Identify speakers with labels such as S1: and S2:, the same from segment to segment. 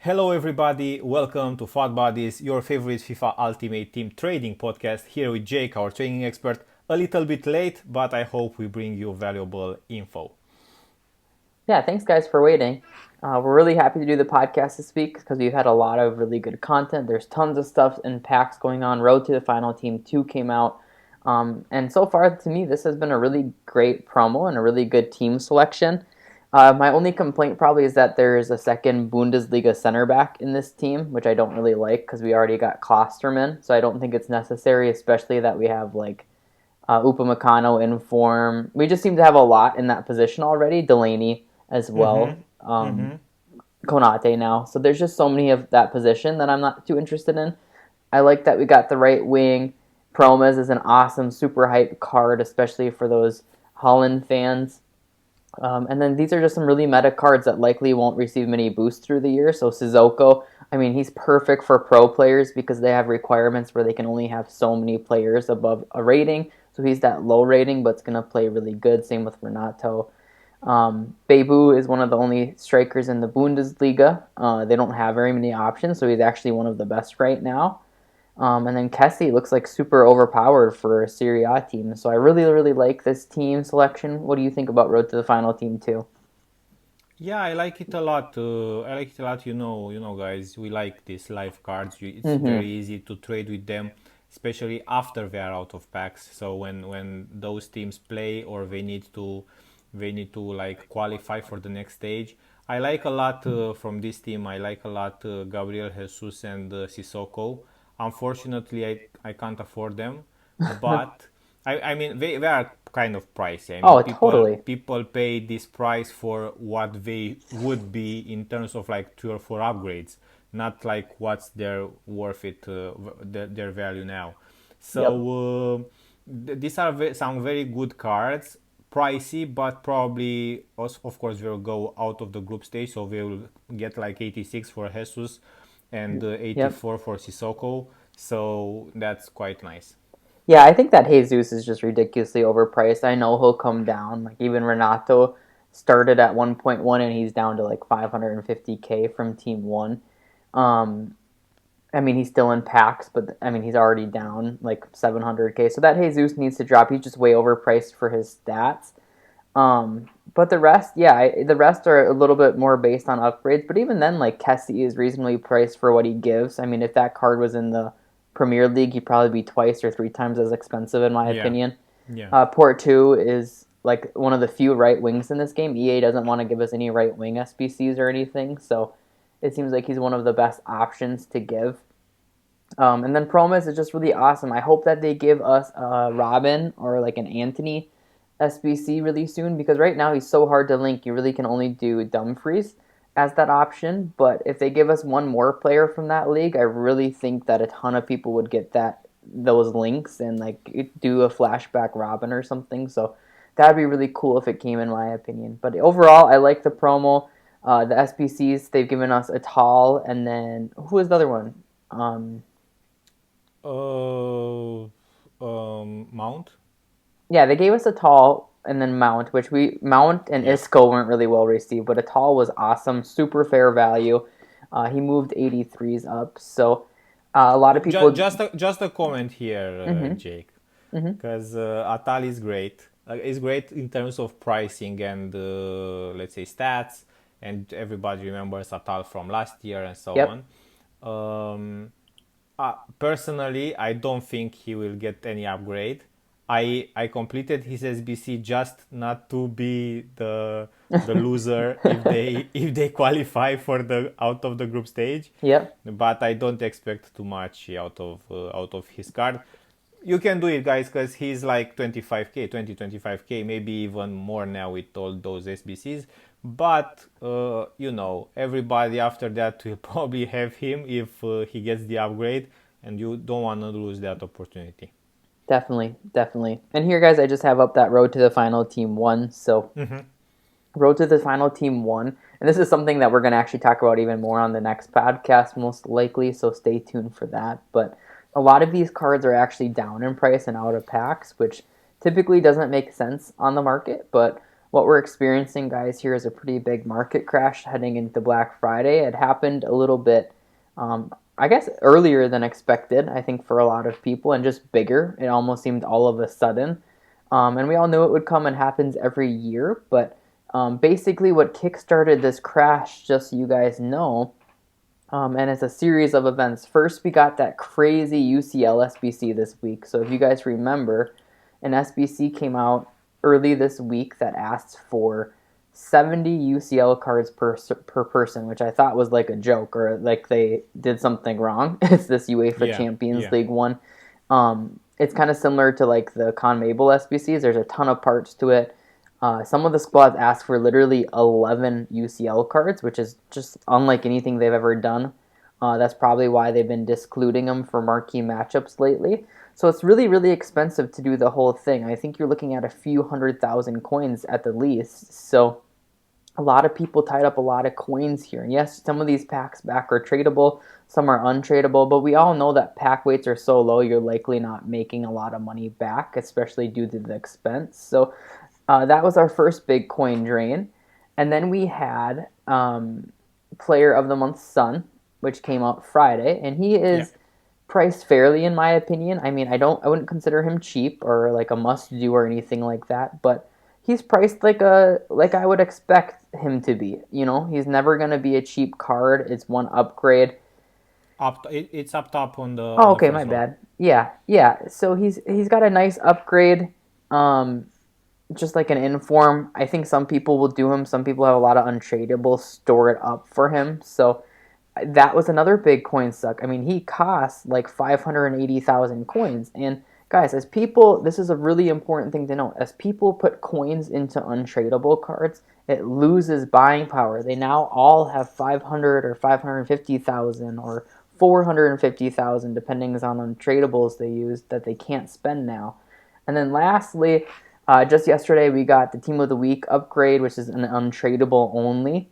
S1: Hello, everybody. Welcome to Fat Buddies, your favorite FIFA Ultimate Team trading podcast. Here with Jake, our trading expert. A little bit late, but I hope we bring you valuable info.
S2: Yeah, thanks guys for waiting. We're really happy to do the podcast this week because we've had a lot of really good content. There's tons of stuff and packs going on. Road to the Final Team 2 came out. And so far, to me, this has been a really great promo and a really good team selection. My only complaint probably is that there's a second Bundesliga center back in this team, which I don't really like because we already got Klosterman. So I don't think it's necessary, especially that we have Upamecano in form. We just seem to have a lot in that position already. Delaney as well. Konate now. So there's just so many of that position that I'm not too interested in. I like that we got the right wing. Promes is an awesome, super hype card, especially for those Holland fans. And then these are just some really meta cards that likely won't receive many boosts through the year. So Sissoko, I mean, he's perfect for pro players because they have requirements where they can only have so many players above a rating. So he's that low rating, but it's going to play really good. Same with Renato. Bebu is one of the only strikers in the Bundesliga. They don't have very many options, so he's actually one of the best right now. And then Kessie looks like super overpowered for a Serie A team. So I really, really like this team selection. What do you think about Road to the Final Team 2?
S1: Yeah, I like it a lot. I like it a lot. Guys, we like these live cards. It's very
S2: Mm-hmm.
S1: easy to trade with them, especially after they are out of packs. So when those teams play or they need to like qualify for the next stage. I like a lot from this team. I like a lot Gabriel Jesus and Sissoko. Unfortunately, I can't afford them, but I mean they are kind of pricey. I mean
S2: Oh,
S1: people
S2: totally.
S1: people pay this price for what they would be in terms of like 3 or 4 upgrades, not like what's their worth it their value now.
S2: Yep.
S1: So these are some very good cards, pricey, but probably also, of course, will go out of the group stage. So we will get like 86 for Jesus and
S2: Yep.
S1: 84 for Sissoko. So that's quite nice.
S2: Yeah, I think that Jesus is just ridiculously overpriced. I know he'll come down. Like even Renato started at 1.1 and he's down to like 550K from Team 1. Um, I mean, he's still in packs, but I mean, he's already down like 700K. So that Jesus needs to drop. He's just way overpriced for his stats. But the rest, yeah, the rest are a little bit more based on upgrades. But even then, like Kessie is reasonably priced for what he gives. I mean, if that card was in the Premier League, he'd probably be twice or three times as expensive, in my
S1: Yeah,
S2: opinion.
S1: yeah.
S2: Port 2 is like one of the few right wings in this game. EA doesn't want to give us any right wing SBCs or anything, so it seems like he's one of the best options to give. And then Promise is just really awesome. I hope that they give us a Robin or like an Anthony SBC really soon because right now he's so hard to link. You really can only do Dumfries as that option. But if they give us one more player from that league, I really think that a ton of people would get those links and like do a flashback Robin or something. So that'd be really cool if it came, in my opinion. But overall, I like the promo. The SBCs they've given us a tall, and then who was the other one? Um,
S1: Mount.
S2: Yeah, they gave us a tall and then Mount, which we Mount and
S1: Yeah.
S2: Isco weren't really well received, but a tall was awesome, super fair value. He moved 83s up, so a lot of people.
S1: Just a comment here,
S2: Hmm.
S1: Jake,
S2: Hmm.
S1: because Atal is great. It's great in terms of pricing and let's say stats, and everybody remembers Atal from last year and so
S2: Yep.
S1: on. Um, Personally, I don't think he will get any upgrade. I completed his SBC just not to be the loser if they qualify for the out of the group stage,
S2: Yep.
S1: but I don't expect too much out of his card. You can do it, guys, because he's like 25k, 20, 25k, maybe even more now with all those SBCs. But everybody after that will probably have him if he gets the upgrade, and you don't want to lose that opportunity.
S2: Definitely, definitely. And here, guys, I just have up that road to the final team one. So road to the final team one, and this is something that we're going to actually talk about even more on the next podcast, most likely. So stay tuned for that. But a lot of these cards are actually down in price and out of packs, which typically doesn't make sense on the market. But what we're experiencing, guys, here is a pretty big market crash heading into Black Friday. It happened a little bit, I guess, earlier than expected, I think, for a lot of people, and just bigger. It almost seemed all of a sudden. And we all knew it would come and happens every year. But basically, what kickstarted this crash, just so you guys know, and it's a series of events. First, we got that crazy UCL SBC this week. So if you guys remember, an SBC came out early this week that asked for 70 UCL cards per person, which I thought was like a joke or like they did something wrong. It's this UEFA
S1: Yeah,
S2: Champions
S1: yeah.
S2: League one. It's kind of similar to like the CONMEBOL SBCs. There's a ton of parts to it. Some of the squads ask for literally 11 UCL cards, which is just unlike anything they've ever done. That's probably why they've been discluding them for marquee matchups lately. So it's really, really expensive to do the whole thing. I think you're looking at a few 100,000 coins at the least. So a lot of people tied up a lot of coins here. And yes, some of these packs back are tradable, some are untradeable, but we all know that pack weights are so low, you're likely not making a lot of money back, especially due to the expense. So that was our first big coin drain. And then we had Player of the Month Sun, which came out Friday, and he
S1: Yeah.
S2: is priced fairly in my opinion. I mean, I wouldn't consider him cheap or like a must do or anything like that, but he's priced like I would expect him to be. You know, he's never going to be a cheap card. It's one upgrade.
S1: It's up top
S2: Oh,
S1: on the
S2: okay, my
S1: first row.
S2: bad. Yeah, yeah. So he's got a nice upgrade. Um, just like an inform. I think some people will do him. Some people have a lot of untradeable stored up for him. So that was another big coin suck. I mean, he costs like 580,000 coins. And guys, as people, this is a really important thing to know. As people put coins into untradeable cards, it loses buying power. They now all have 500 or 550,000 or 450,000, depending on untradables they use that they can't spend now. And then lastly, just yesterday we got the Team of the Week upgrade, which is an untradeable only,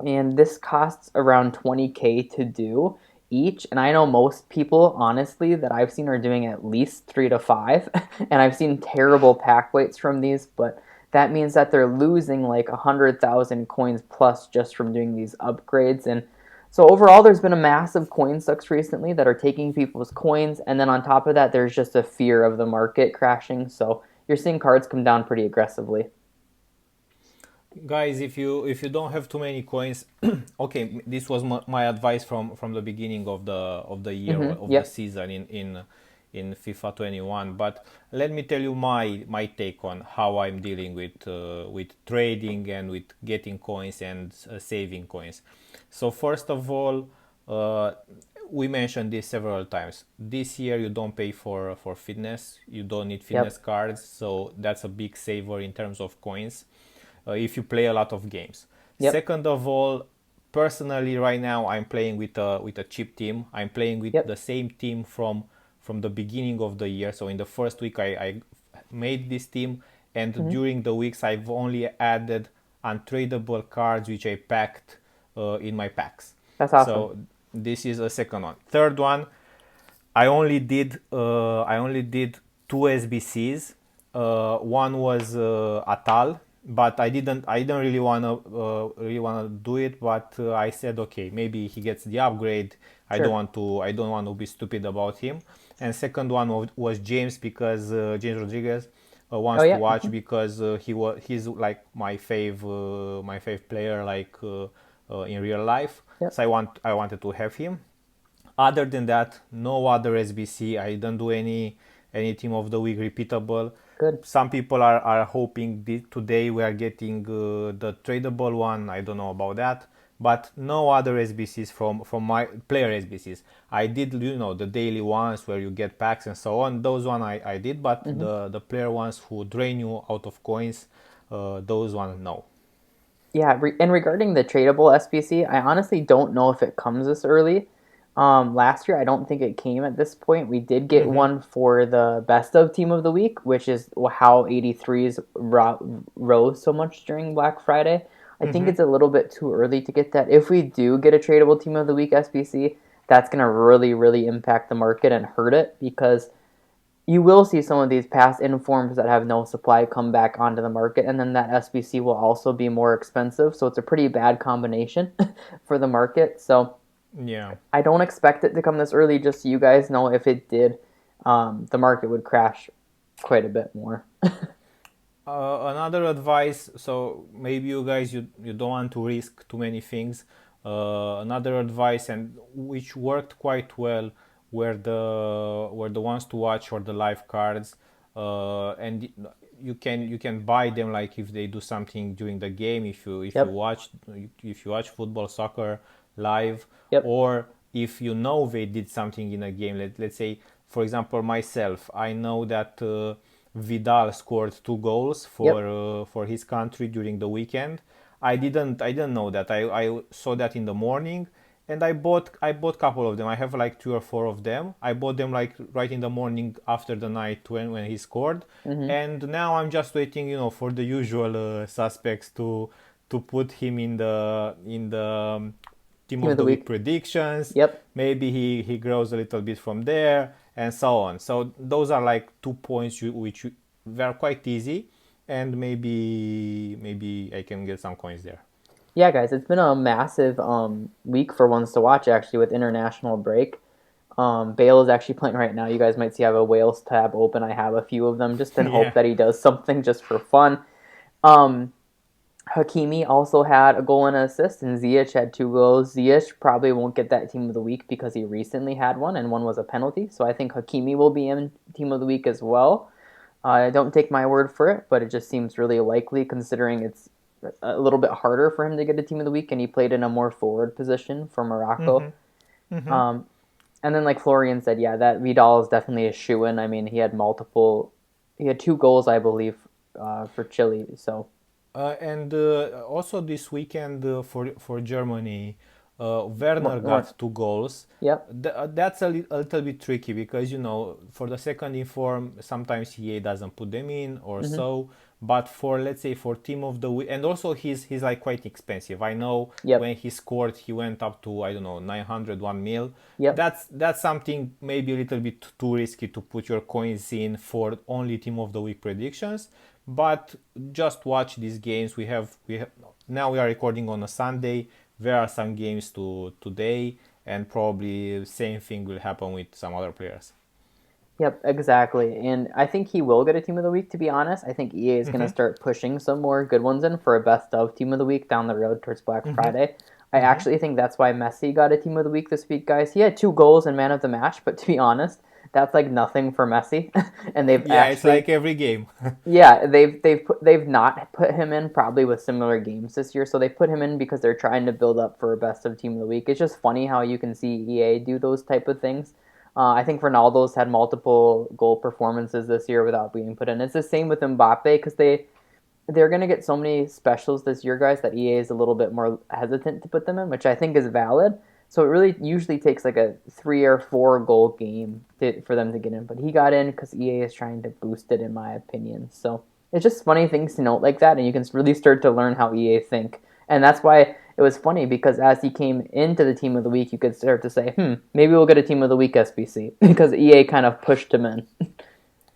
S2: and this costs around 20K to do each. And I know most people, honestly, that I've seen are doing at least 3 to 5, and I've seen terrible pack weights from these, but that means that they're losing like 100,000 coins plus just from doing these upgrades. And so overall, there's been a massive coin sucks recently that are taking people's coins, and then on top of that, there's just a fear of the market crashing. So you're seeing cards come down pretty aggressively.
S1: Guys, if you don't have too many coins, okay, this was my advice from the beginning of the year or of the
S2: Yep.
S1: season in FIFA 21. But let me tell you my take on how I'm dealing with trading and with getting coins and saving coins. So first of all, uh, we mentioned this several times. This year you don't pay for fitness. You don't need fitness
S2: Yep.
S1: cards, so that's a big saver in terms of coins if you play a lot of games.
S2: Yep.
S1: Second of all, personally, right now I'm playing with a cheap team. I'm playing with the
S2: Yep.
S1: same team from the beginning of the year. So in the first week, I made this team, and
S2: Hmm.
S1: during the weeks, I've only added untradeable cards which I packed in my packs.
S2: That's awesome.
S1: So this is a second one. Third one, I only did two SBCs. One was Atal, but I didn't really wanna do it. But I said okay, maybe he gets the upgrade.
S2: Sure.
S1: I don't want to be stupid about him. And second one was James, because James Rodriguez
S2: Oh
S1: wants to
S2: yeah.
S1: watch, because he's like my fave player, like in real life.
S2: Yep.
S1: So I wanted to have him. Other than that, no other SBC. I don't do any team of the week repeatable.
S2: Good.
S1: Some people are hoping today we are getting the tradable one. I don't know about that, but no other SBCs from my player SBCs. I did, the daily ones where you get packs and so on. Those one I did, but
S2: Hmm.
S1: the player ones who drain you out of coins, those one no.
S2: Yeah. And regarding the tradable SBC, I honestly don't know if it comes this early. Last year, I don't think it came at this point. We did get one for the best of team of the week, which is how 83s rose so much during Black Friday. I think it's a little bit too early to get that. If we do get a tradable team of the week SBC, that's going to really, really impact the market and hurt it because you will see some of these past informs that have no supply come back onto the market, and then that SBC will also be more expensive. So it's a pretty bad combination for the market. So
S1: Yeah.
S2: I don't expect it to come this early. Just so you guys know, if it did, the market would crash quite a bit more.
S1: Another advice, so maybe you guys you don't want to risk too many things. Another advice, and which worked quite well, were the ones to watch or the live cards, and you can buy them like if they do something during the game.
S2: Yep.
S1: If you watch football, soccer live,
S2: Yep.
S1: or if you know they did something in a game. Let's say, for example, myself, I know that. Vidal scored 2 goals
S2: Yep.
S1: for his country during the weekend. I didn't know that. I saw that in the morning, and I bought a couple of them. I have like 3 or 4 of them. I bought them like right in the morning after the night when he scored,
S2: Mm-hmm.
S1: and now I'm just waiting, for the usual suspects to put him in the team
S2: Team
S1: of
S2: of the
S1: the week
S2: week.
S1: predictions.
S2: Yep.
S1: Maybe he grows a little bit from there, and so on. So those are like 2 points were quite easy, and maybe I can get some coins there.
S2: Yeah, guys, it's been a massive week for ones to watch actually with international break. Bale is actually playing right now. You guys might see I have a Wales tab open. I have a few of them just in hope
S1: Yeah.
S2: that he does something just for fun. Um, Hakimi also had a goal and an assist, and Ziyech had 2 goals. Ziyech probably won't get that team of the week because he recently had one, and one was a penalty. So I think Hakimi will be in team of the week as well. Don't take my word for it, but it just seems really likely considering it's a little bit harder for him to get a team of the week, and he played in a more forward position for Morocco. Um, and then, like Florian said, yeah, that Vidal is definitely a shoe in. I mean, he had 2 goals, I believe, for Chile. So,
S1: And also this weekend for Germany, Werner
S2: more,
S1: got 2 goals.
S2: yep,
S1: That's a little bit tricky because for the second inform sometimes EA doesn't put them in or
S2: hmm,
S1: so. But for, let's say, for team of the week, and also he's like quite expensive. I know
S2: yep,
S1: when he scored he went up to, I don't know, 901 mil.
S2: yep.
S1: That's something maybe a little bit too risky to put your coins in for only team of the week predictions. But just watch these games. We have now, we are recording on a Sunday. There are some games today, and probably same thing will happen with some other players.
S2: Yep, exactly. And I think he will get a team of the week, to be honest. I think EA is going to start pushing some more good ones in for a best of team of the week down the road towards Black Friday. I actually think that's why Messi got a team of the week this week, guys. He had 2 goals and man of the match, but to be honest, that's like nothing for Messi. And they've
S1: Yeah, it's
S2: actually,
S1: like every game.
S2: yeah, they've not put him in probably with similar games this year. So they put him in because they're trying to build up for a best of team of the week. It's just funny how you can see EA do those type of things. I think Ronaldo's had multiple goal performances this year without being put in. It's the same with Mbappe because they're going to get so many specials this year, guys, that EA is a little bit more hesitant to put them in, which I think is valid. So it really usually takes like a 3 or 4 goal game for them to get in. But he got in because EA is trying to boost it, in my opinion. So it's just funny things to note like that, and you can really start to learn how EA think. And that's why it was funny because as he came into the team of the week, you could start to say, maybe we'll get a team of the week SBC because EA kind of pushed him in.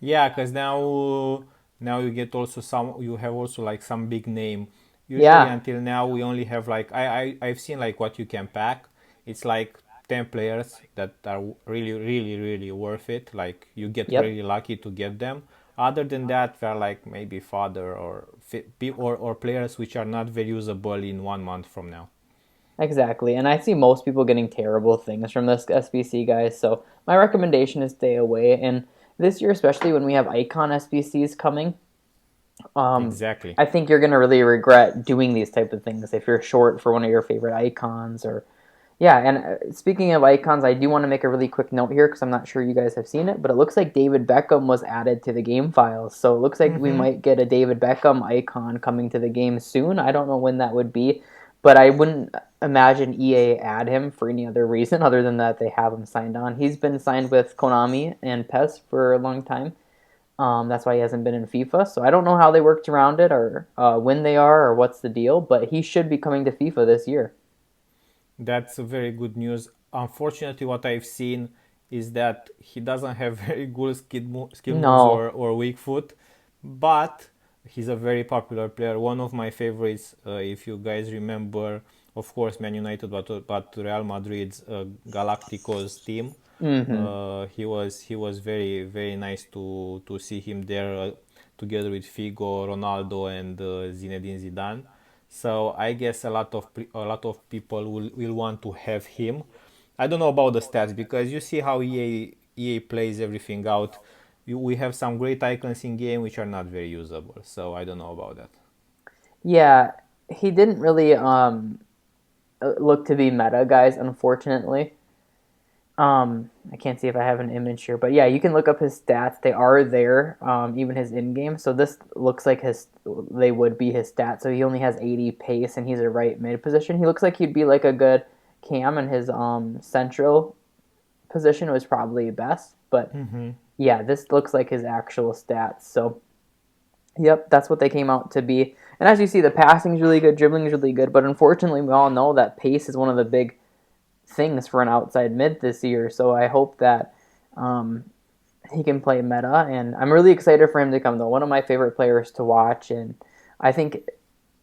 S1: Yeah, because now you have also like some big name. Usually
S2: Yeah.
S1: until now we only have like I've seen like what you can pack. It's like 10 players that are really really really worth it. Like you get
S2: Yep.
S1: really lucky to get them. Other than that, they're like maybe fodder or players which are not very usable in 1 month from now.
S2: Exactly. And I see most people getting terrible things from this SBC, guys. So my recommendation is stay away. And this year, especially when we have icon SBCs coming, um,
S1: Exactly.
S2: I think you're gonna really regret doing these type of things if you're short for one of your favorite icons or yeah. And speaking of icons, I do want to make a really quick note here because I'm not sure you guys have seen it, but it looks like David Beckham was added to the game files. So it looks like we might get a David Beckham icon coming to the game soon. I don't know when that would be, but I wouldn't imagine EA add him for any other reason other than that they have him signed on. He's been signed with Konami and PES for a long time. That's why he hasn't been in FIFA. So I don't know how they worked around it or when they are or what's the deal, but he should be coming to FIFA this year.
S1: That's a very good news. Unfortunately, what I've seen is that he doesn't have very good skill moves
S2: No.
S1: or weak foot, but he's a very popular player. One of my favorites, if you guys remember, of course, Man United, but Real Madrid's Galacticos team.
S2: Mm-hmm.
S1: He was very very nice to see him there together with Figo, Ronaldo, and Zinedine Zidane. So I guess a lot of people will want to have him. I don't know about the stats because you see how EA plays everything out. We have some great icons in game which are not very usable. So I don't know about that.
S2: Yeah, he didn't really look to be meta, guys, unfortunately. I can't see if I have an image here, but yeah, you can look up his stats. They are there, even his in-game. So this looks like they would be his stats. So he only has 80 pace, and he's a right mid position. He looks like he'd be like a good cam, and his central position was probably best. But yeah, this looks like his actual stats. So yep, that's what they came out to be. And as you see, the passing is really good, dribbling is really good. But unfortunately, we all know that pace is one of the big things for an outside mid this year. So I hope that um, he can play meta, and I'm really excited for him to come though. One of my favorite players to watch, and I think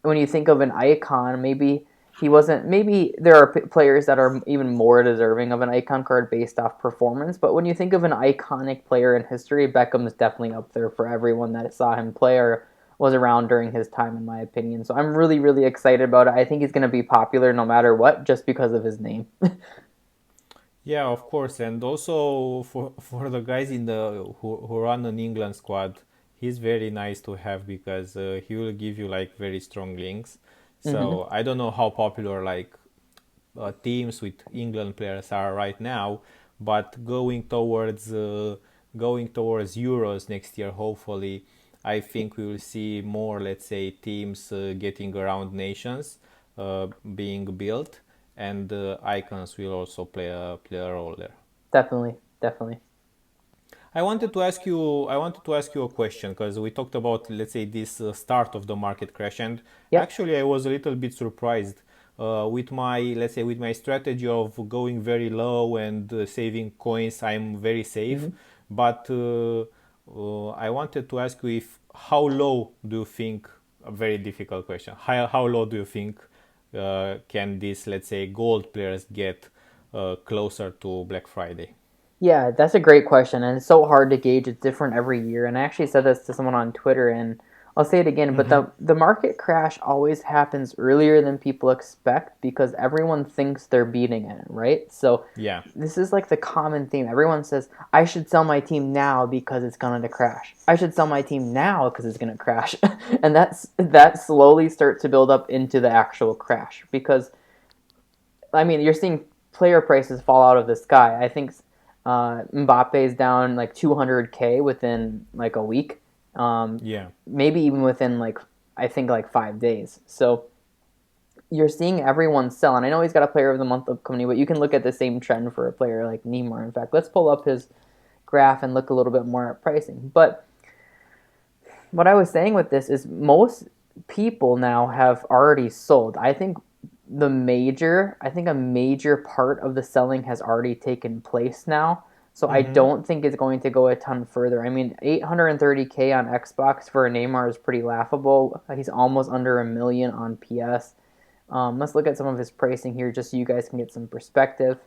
S2: when you think of an icon, maybe he wasn't. Maybe there are players that are even more deserving of an icon card based off performance. But when you think of an iconic player in history, Beckham's definitely up there for everyone that saw him play or was around during his time, in my opinion. So I'm really, really excited about it. I think he's going to be popular no matter what, just because of his name.
S1: Yeah, of course, and also for the guys in the who run an England squad, he's very nice to have because he will give you like very strong links.
S2: Hmm.
S1: So I don't know how popular like teams with England players are right now, but going towards Euros next year, hopefully, I think we will see more, let's say, teams getting around nations being built, and icons will also play a role there.
S2: Definitely, definitely.
S1: I wanted to ask you a question because we talked about, let's say, this start of the market crash, and
S2: Yep.
S1: actually I was a little bit surprised with my, let's say, with my strategy of going very low and saving coins. I'm very safe,
S2: Hmm.
S1: but I wanted to ask you if how low do you think, a very difficult question, how low do you think can these, let's say, gold players get closer to Black Friday?
S2: Yeah, that's a great question, and it's so hard to gauge. It's different every year. And I actually said this to someone on Twitter, and I'll say it again. But the market crash always happens earlier than people expect because everyone thinks they're beating it, right? So
S1: Yeah.
S2: this is like the common theme. Everyone says, "I should sell my team now because it's going to crash. I should sell my team now because it's going to crash," and that slowly starts to build up into the actual crash because I mean, you're seeing player prices fall out of the sky. I think Mbappe is down like 200K within like a week,
S1: Yeah.
S2: maybe even within like I think like 5 days. So you're seeing everyone sell, and I know he's got a Player of the Month upcoming, but you can look at the same trend for a player like Neymar. In fact, let's pull up his graph and look a little bit more at pricing. But what I was saying with this is most people now have already sold. I think a major part of the selling has already taken place now. So I don't think it's going to go a ton further. I mean, 830K on Xbox for Neymar is pretty laughable. He's almost under a million on PS. Let's look at some of his pricing here just so you guys can get some perspective.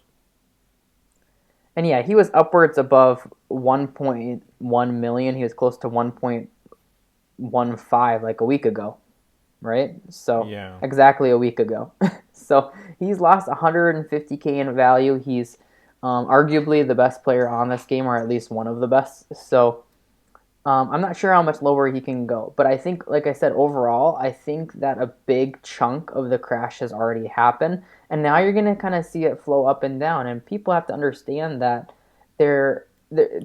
S2: And yeah, he was upwards above 1.1 million. He was close to 1.15 like a week ago, right? So
S1: Yeah.
S2: exactly a week ago. So he's lost 150K in value. He's arguably the best player on this game, or at least one of the best. So I'm not sure how much lower he can go, but I think, like I said, overall, I think that a big chunk of the crash has already happened, and now you're gonna kind of see it flow up and down. And people have to understand that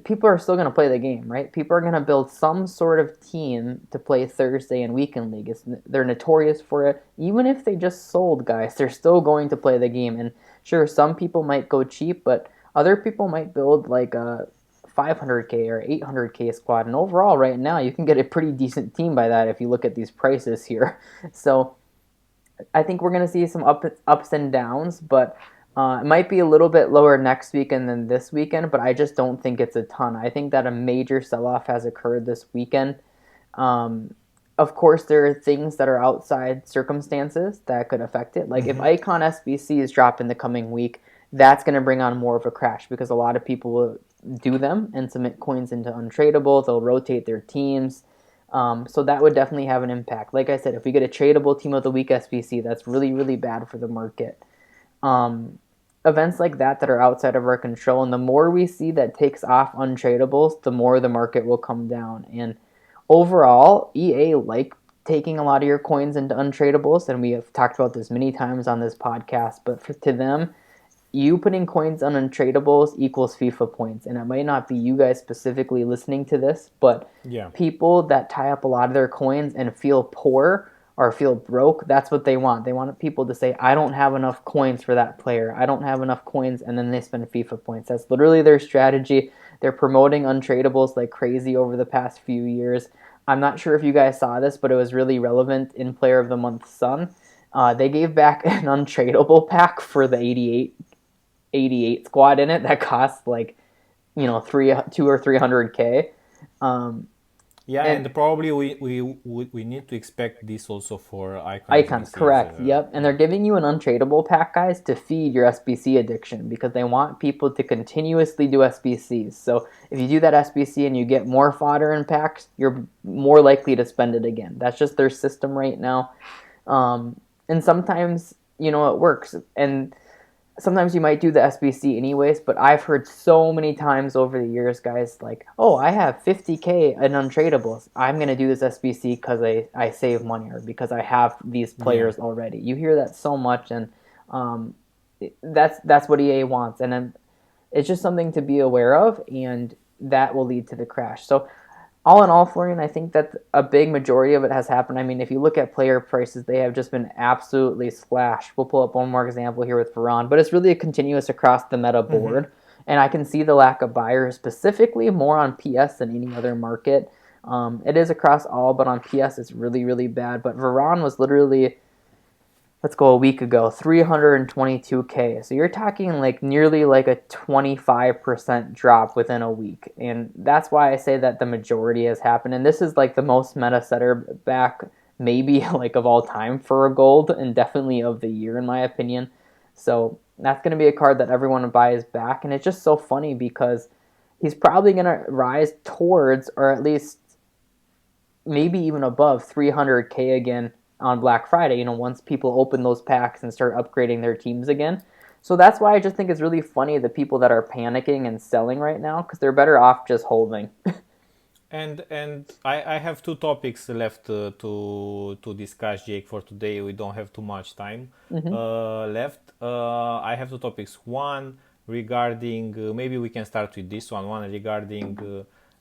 S2: people are still gonna play the game, right? People are gonna build some sort of team to play Thursday and weekend league. They're notorious for it. Even if they just sold guys, they're still going to play the game. And sure, some people might go cheap, but other people might build like a 500K or 800K squad. And overall, right now, you can get a pretty decent team by that if you look at these prices here. So I think we're going to see some ups and downs, but It might be a little bit lower next weekend than this weekend, but I just don't think it's a ton. I think that a major sell off has occurred this weekend. Um, of course, there are things that are outside circumstances that could affect it. Like if
S1: Mm-hmm.
S2: Icon SBC is dropped in the coming week, that's going to bring on more of a crash because a lot of people will do them and submit coins into untradeable. They'll rotate their teams. So that would definitely have an impact. Like I said, if we get a tradable team of the week SBC, that's really, really bad for the market. Um, Events like that are outside of our control, and the more we see that takes off untradables, the more the market will come down. And overall, EA like taking a lot of your coins into untradables, and we have talked about this many times on this podcast. But to them, you putting coins on untradables equals FIFA points. And it might not be you guys specifically listening to this, but
S1: Yeah.
S2: people that tie up a lot of their coins and feel poor or feel broke, that's what they want. They want people to say, I don't have enough coins for that player. I don't have enough coins. And then they spend FIFA points. That's literally their strategy. They're promoting untradables like crazy over the past few years. I'm not sure if you guys saw this, but it was really relevant in Player of the Month Sun. They gave back an untradeable pack for the 88 squad in it that costs like three two or 300K. Um,
S1: Yeah,
S2: and
S1: and probably we need to expect this also for Icon
S2: Icons,
S1: SBCs.
S2: correct. Yep. And they're
S1: Yeah.
S2: giving you an untradeable pack, guys, to feed your SBC addiction because they want people to continuously do SBCs. So if you do that SBC and you get more fodder in packs, you're more likely to spend it again. That's just their system right now. And sometimes, it works. And sometimes you might do the SBC anyways, but I've heard so many times over the years, guys, like, oh, I have 50K in untradables. I'm going to do this SBC because I save money or because I have these
S1: Yeah.
S2: players already. You hear that so much, and um, that's what EA wants. And then it's just something to be aware of, and that will lead to the crash. So all in all, Florian, I think that a big majority of it has happened. I mean, if you look at player prices, they have just been absolutely slashed. We'll pull up one more example here with Varane, but it's really a continuous across the meta
S1: Mm-hmm.
S2: board. And I can see the lack of buyers, specifically more on PS than any other market. It is across all, but on PS it's really, really bad. But Varane was literally, let's go a week ago, 322K. So you're talking like nearly like a 25% drop within a week. And that's why I say that the majority has happened. And this is like the most meta setter back maybe like of all time for a gold and definitely of the year in my opinion. So that's going to be a card that everyone buys back. And it's just so funny because he's probably going to rise towards or at least maybe even above 300K again on Black Friday, once people open those packs and start upgrading their teams again. So that's why I just think it's really funny the people that are panicking and selling right now because they're better off just holding.
S1: And I have two topics left to discuss, Jake, for today. We don't have too much time
S2: Mm-hmm.
S1: left. I have two topics. One regarding maybe we can start with this one. One regarding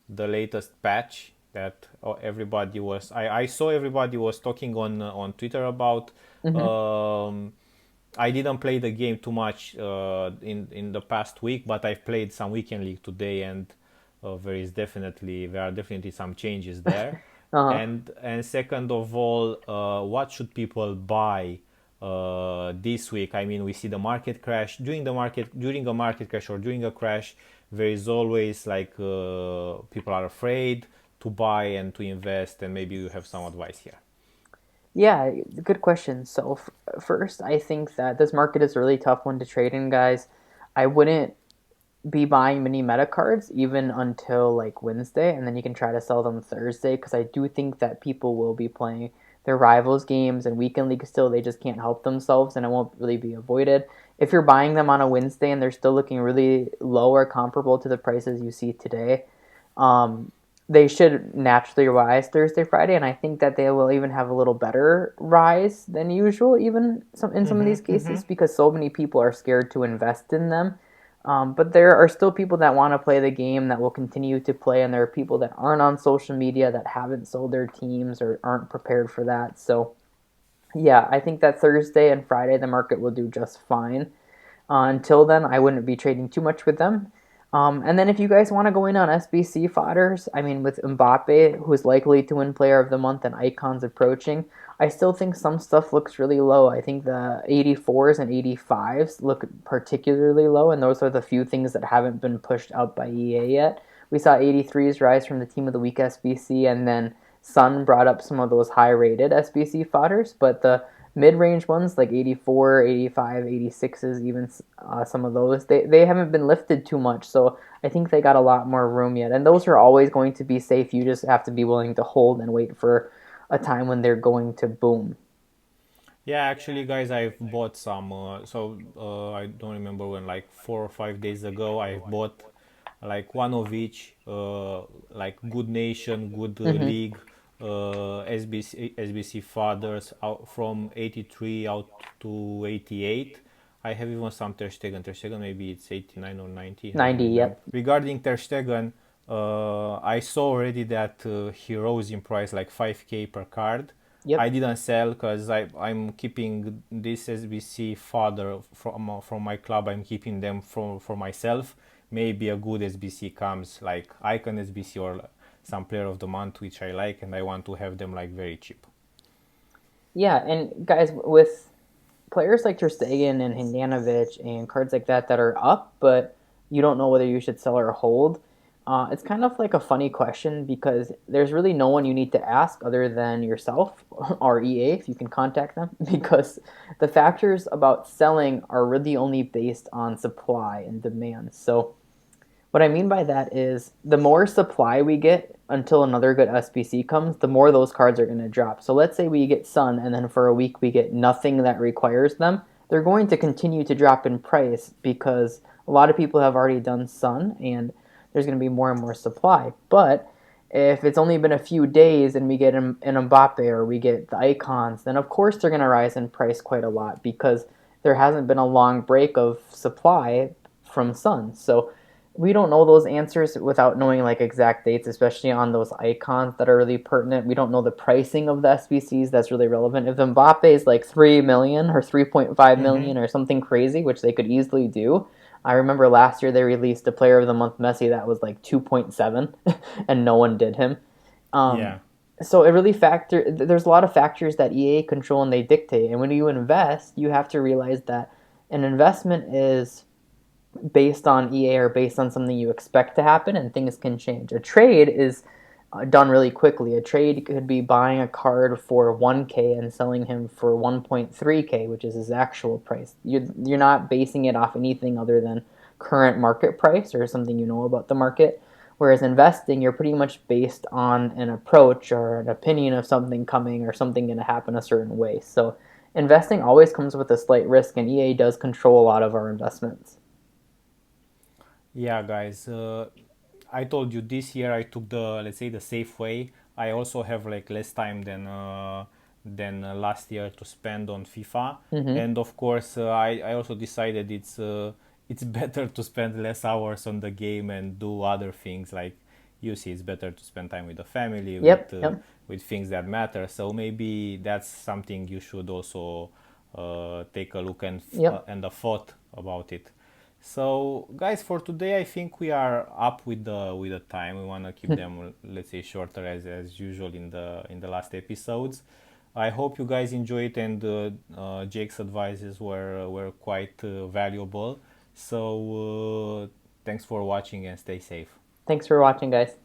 S1: the latest patch that everybody was. I saw everybody was talking on Twitter about.
S2: Mm-hmm.
S1: Um, I didn't play the game too much in the past week, but I've played some weekend league today, and there are definitely some changes there.
S2: Uh-huh.
S1: And second of all, what should people buy this week? I mean, we see the market crash during a market crash or during a crash. There is always like people are afraid to buy and to invest, and maybe you have some advice here.
S2: Yeah, good question. So first, I think that this market is a really tough one to trade in, guys. I wouldn't be buying mini meta cards even until like Wednesday, and then you can try to sell them Thursday because I do think that people will be playing their rivals games and weekend league still. They just can't help themselves, and it won't really be avoided. If you're buying them on a Wednesday and they're still looking really low or comparable to the prices you see today, um, they should naturally rise Thursday, Friday, and I think that they will even have a little better rise than usual, even some of these cases, because so many people are scared to invest in them. But there are still people that want to play the game that will continue to play, and there are people that aren't on social media that haven't sold their teams or aren't prepared for that. So, yeah, I think that Thursday and Friday the market will do just fine. Until then, I wouldn't be trading too much with them. And then if you guys want to go in on SBC fodders, I mean, with Mbappe, who is likely to win Player of the Month and icons approaching, I still think some stuff looks really low. I think the 84s and 85s look particularly low, and those are the few things that haven't been pushed out by EA yet. We saw 83s rise from the Team of the Week SBC, and then Sun brought up some of those high rated SBC fodders, but the mid range ones like 84, 85, 86s, even some of those, they haven't been lifted too much. So I think they got a lot more room yet. And those are always going to be safe. You just have to be willing to hold and wait for a time when they're going to boom.
S1: Yeah, actually, guys, I've bought some. I don't remember when, like 4 or 5 days ago, I've bought like one of each, like Good Nation, Good
S2: Mm-hmm.
S1: League, SBC Fathers out from 83 out to 88. I have even some Ter Stegen. Ter Stegen, maybe it's 89 or 90. I don't
S2: 90,
S1: remember.
S2: yep.
S1: Regarding Ter Stegen, I saw already that he rose in price like 5k per card. I
S2: Yep.
S1: didn't sell because I'm keeping this SBC father from my club. I'm keeping them for myself. Maybe a good SBC comes like Icon SBC or some player of the month which I like, and I want to have them like very cheap.
S2: Yeah, and guys, with players like Ter Stegen and Handanovic and cards like that that are up, but you don't know whether you should sell or hold. It's kind of like a funny question because there's really no one you need to ask other than yourself or EA if you can contact them because the factors about selling are really only based on supply and demand. So what I mean by that is the more supply we get until another good SBC comes, the more those cards are going to drop. So let's say we get Sun and then for a week we get nothing that requires them. They're going to continue to drop in price because a lot of people have already done Sun and there's going to be more and more supply. But if it's only been a few days and we get an Mbappe or we get the icons, then of course they're going to rise in price quite a lot because there hasn't been a long break of supply from Sun. So we don't know those answers without knowing like exact dates, especially on those icons that are really pertinent. We don't know the pricing of the SBCs that's really relevant. If Mbappe is like 3 million or 3.5
S1: Mm-hmm.
S2: million or something crazy, which they could easily do. I remember last year they released a Player of the Month Messi that was like 2.7, and no one did him. Um,
S1: Yeah.
S2: so it really There's a lot of factors that EA control and they dictate. And when you invest, you have to realize that an investment is based on EA or based on something you expect to happen, and things can change. A trade is done really quickly. A trade could be buying a card for 1K and selling him for 1.3K, which is his actual price. You're not basing it off anything other than current market price or something you know about the market. Whereas investing, you're pretty much based on an approach or an opinion of something coming or something going to happen a certain way. So investing always comes with a slight risk, and EA does control a lot of our investments.
S1: Yeah, guys. I told you this year I took the, let's say, the safe way. I also have like less time than last year to spend on FIFA,
S2: Mm-hmm.
S1: and of course I also decided it's better to spend less hours on the game and do other things like you see. It's better to spend time with the family
S2: Yep. Yep.
S1: with things that matter. So maybe that's something you should also take a look
S2: Yep.
S1: and a thought about it. So, guys, for today, I think we are up with the time. We want to keep them, let's say, shorter as usual in the last episodes. I hope you guys enjoy it, and Jake's advices were quite valuable. So, thanks for watching and stay safe.
S2: Thanks for watching, guys.